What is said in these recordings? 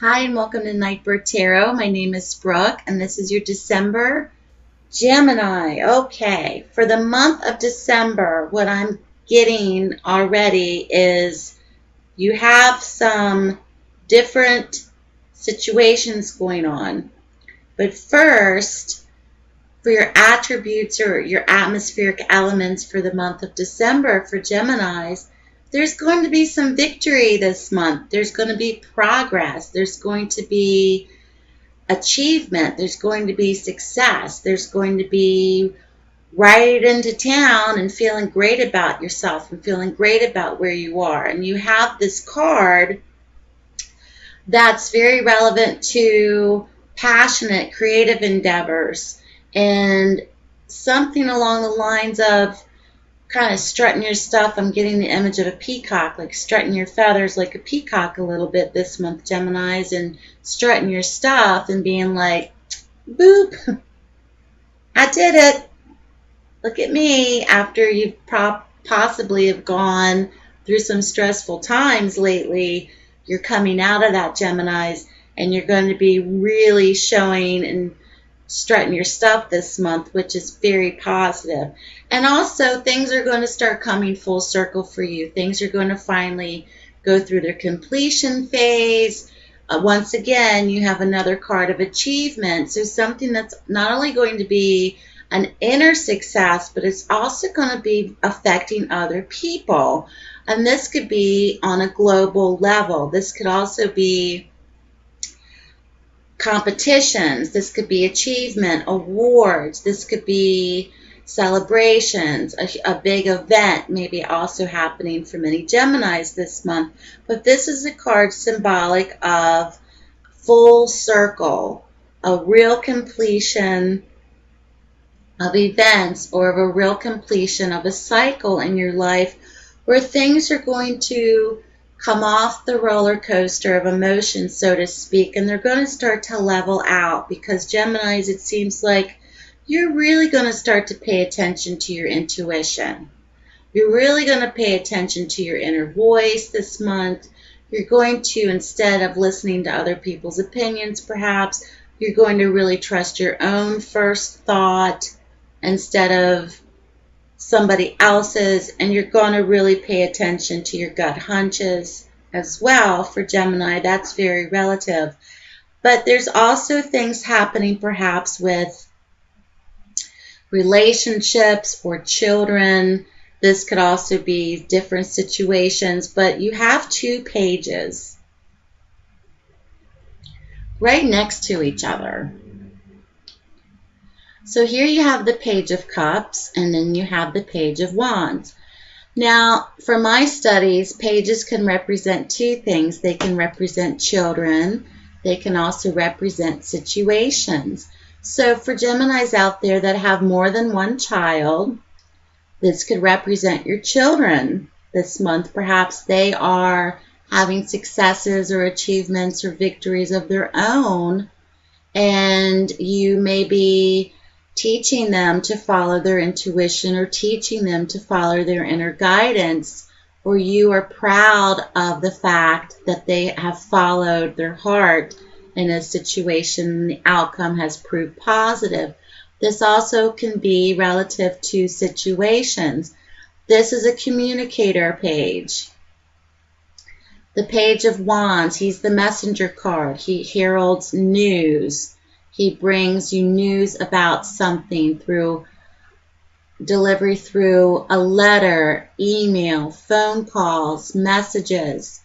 Hi, and welcome to Nightbird Tarot. My name is Brooke, and this is your December Gemini. Okay, for the month of December, what I'm getting already is you have some different situations going on. But first, for your attributes or your atmospheric elements for the month of December for Geminis, there's going to be some victory this month. There's going to be progress. There's going to be achievement. There's going to be success. There's going to be right into town and feeling great about yourself and feeling great about where you are. And you have this card that's very relevant to passionate, creative endeavors and something along the lines of kind of strutting your stuff. I'm getting the image of a peacock, like strutting your feathers like a peacock a little bit this month, Geminis, and strutting your stuff and being like, boop, I did it. Look at me, after you've possibly have gone through some stressful times lately. You're coming out of that, Geminis, and you're going to be really showing and strutting your stuff this month, which is very positive. And also, things are going to start coming full circle for you. Things are going to finally go through their completion phase. Once again, you have another card of achievement. So something that's not only going to be an inner success, but it's also going to be affecting other people. And this could be on a global level. This could also be competitions. This could be achievement, awards. This could be celebrations, a big event maybe also happening for many Geminis this month. But this is a card symbolic of full circle, a real completion of events or of a real completion of a cycle in your life where things are going to come off the roller coaster of emotions, so to speak, and they're going to start to level out because Geminis, it seems like you're really going to start to pay attention to your intuition. You're really going to pay attention to your inner voice this month. You're going to, instead of listening to other people's opinions, perhaps, you're going to really trust your own first thought instead of somebody else's, and you're going to really pay attention to your gut hunches as well. For Gemini, that's very relative. But there's also things happening perhaps with relationships or children. This could also be different situations, but you have two pages right next to each other. So here you have the Page of Cups, and then you have the Page of Wands. Now, for my studies, pages can represent two things. They can represent children. They can also represent situations. So for Geminis out there that have more than one child, this could represent your children this month. Perhaps they are having successes or achievements or victories of their own, and you may be teaching them to follow their intuition or teaching them to follow their inner guidance, or you are proud of the fact that they have followed their heart in a situation and the outcome has proved positive. This also can be relative to situations. This is a communicator page. The Page of Wands, he's the messenger card. He heralds news. He brings you news about something through delivery, through a letter, email, phone calls, messages.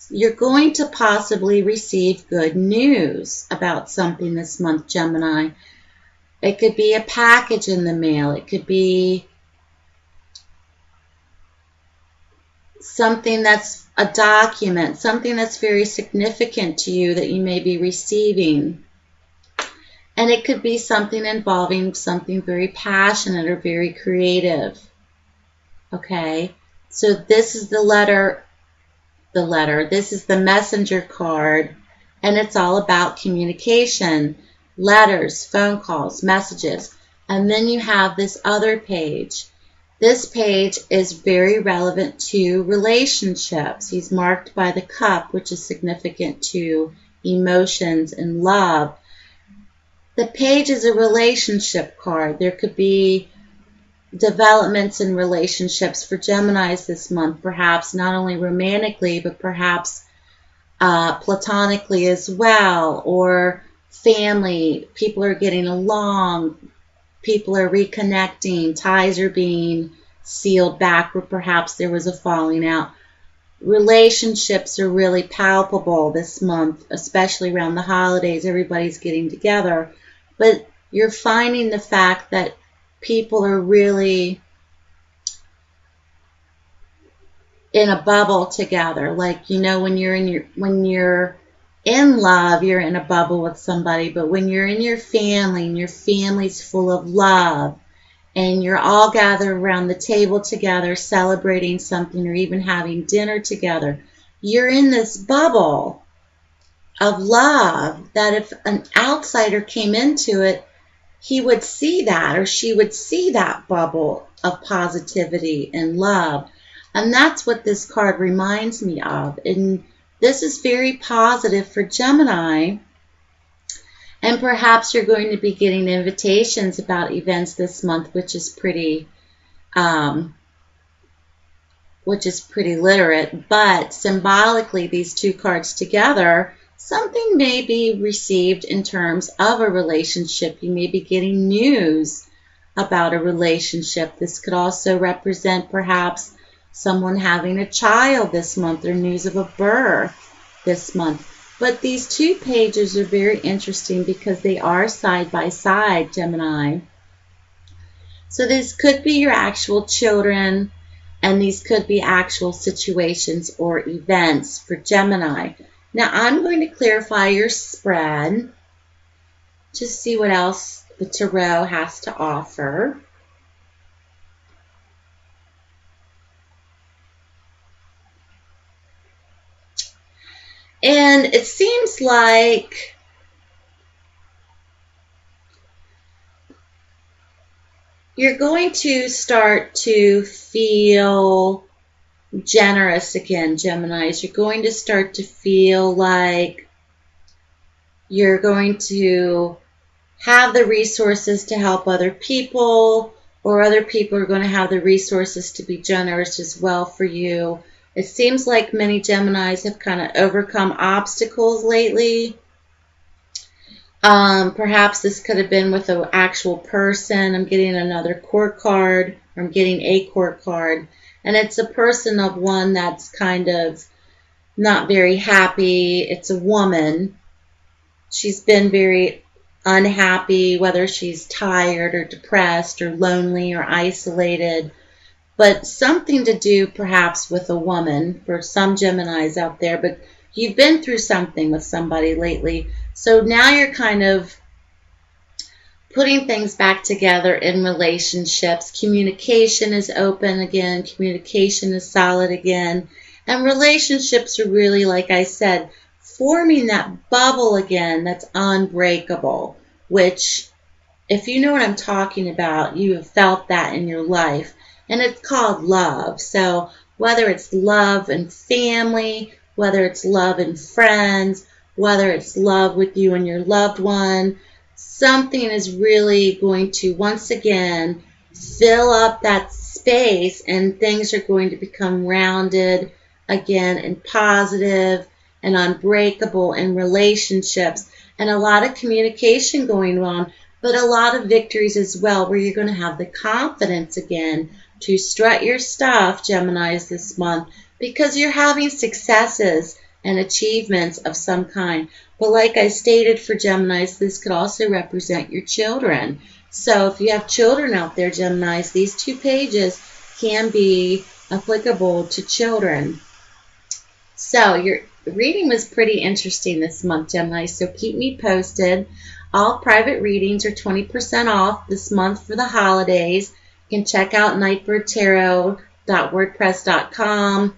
You're going to possibly receive good news about something this month, Gemini. It could be a package in the mail. It could be something that's a document, something that's very significant to you that you may be receiving. And it could be something involving something very passionate or very creative. Okay, so this is the letter. This is the messenger card, and it's all about communication, letters, phone calls, messages. And then you have this other page. This page is very relevant to relationships. He's marked by the cup, which is significant to emotions, and love. The page is a relationship card. There could be developments in relationships for Geminis this month, perhaps not only romantically, but perhaps platonically as well, or family. People are getting along, people are reconnecting, ties are being sealed back, or perhaps there was a falling out. Relationships are really palpable this month, especially around the holidays. Everybody's getting together, but you're finding the fact that people are really in a bubble together. Like, you know, when you're in love, you're in a bubble with somebody, but when you're in your family and your family's full of love and you're all gathered around the table together celebrating something or even having dinner together, you're in this bubble of love that if an outsider came into it, he would see that, or she would see that bubble of positivity and love. And that's what this card reminds me of. And this is very positive for Gemini. And perhaps you're going to be getting invitations about events this month, which is pretty literate. But symbolically, these two cards together, something may be received in terms of a relationship. You may be getting news about a relationship. This could also represent perhaps someone having a child this month, or news of a birth this month. But these two pages are very interesting because they are side by side, Gemini. So this could be your actual children, and these could be actual situations or events for Gemini. Now I'm going to clarify your spread to see what else the tarot has to offer. And it seems like you're going to start to feel generous again, Geminis. You're going to start to feel like you're going to have the resources to help other people, or other people are going to have the resources to be generous as well for you. It seems like many Geminis have kind of overcome obstacles lately. Perhaps this could have been with an actual person. I'm getting another court card, or I'm getting a court card. And it's a person of one that's kind of not very happy. It's a woman. She's been very unhappy, whether she's tired or depressed or lonely or isolated. But something to do perhaps with a woman for some Geminis out there. But you've been through something with somebody lately. So now you're kind of putting things back together in relationships. Communication is open again. Communication is solid again. And relationships are really, like I said, forming that bubble again that's unbreakable, which, if you know what I'm talking about, you have felt that in your life. And it's called love. So whether it's love in family, whether it's love in friends, whether it's love with you and your loved one, something is really going to once again fill up that space, and things are going to become rounded again and positive and unbreakable in relationships, and a lot of communication going on, but a lot of victories as well, where you're going to have the confidence again to strut your stuff, Geminis, this month, because you're having successes and achievements of some kind. But like I stated for Geminis, this could also represent your children. So if you have children out there, Geminis, these two pages can be applicable to children. So your reading was pretty interesting this month, Gemini, so keep me posted. All private readings are 20% off this month for the holidays. You can check out nightbirdtarot.wordpress.com.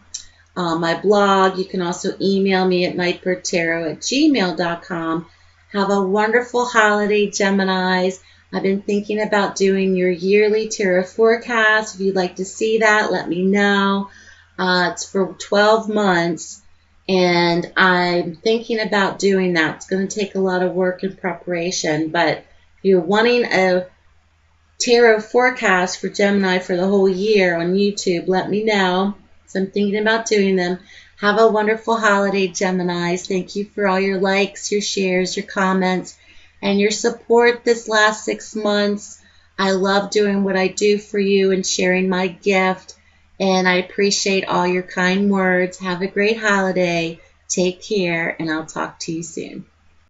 My blog. You can also email me at nightbirdtarot@gmail.com. Have a wonderful holiday, Geminis. I've been thinking about doing your yearly tarot forecast. If you'd like to see that, let me know. It's for 12 months. And I'm thinking about doing that. It's going to take a lot of work and preparation, but if you're wanting a tarot forecast for Gemini for the whole year on YouTube, let me know. So I'm thinking about doing them. Have a wonderful holiday, Geminis. Thank you for all your likes, your shares, your comments, and your support this last 6 months. I love doing what I do for you and sharing my gift, and I appreciate all your kind words. Have a great holiday. Take care, and I'll talk to you soon.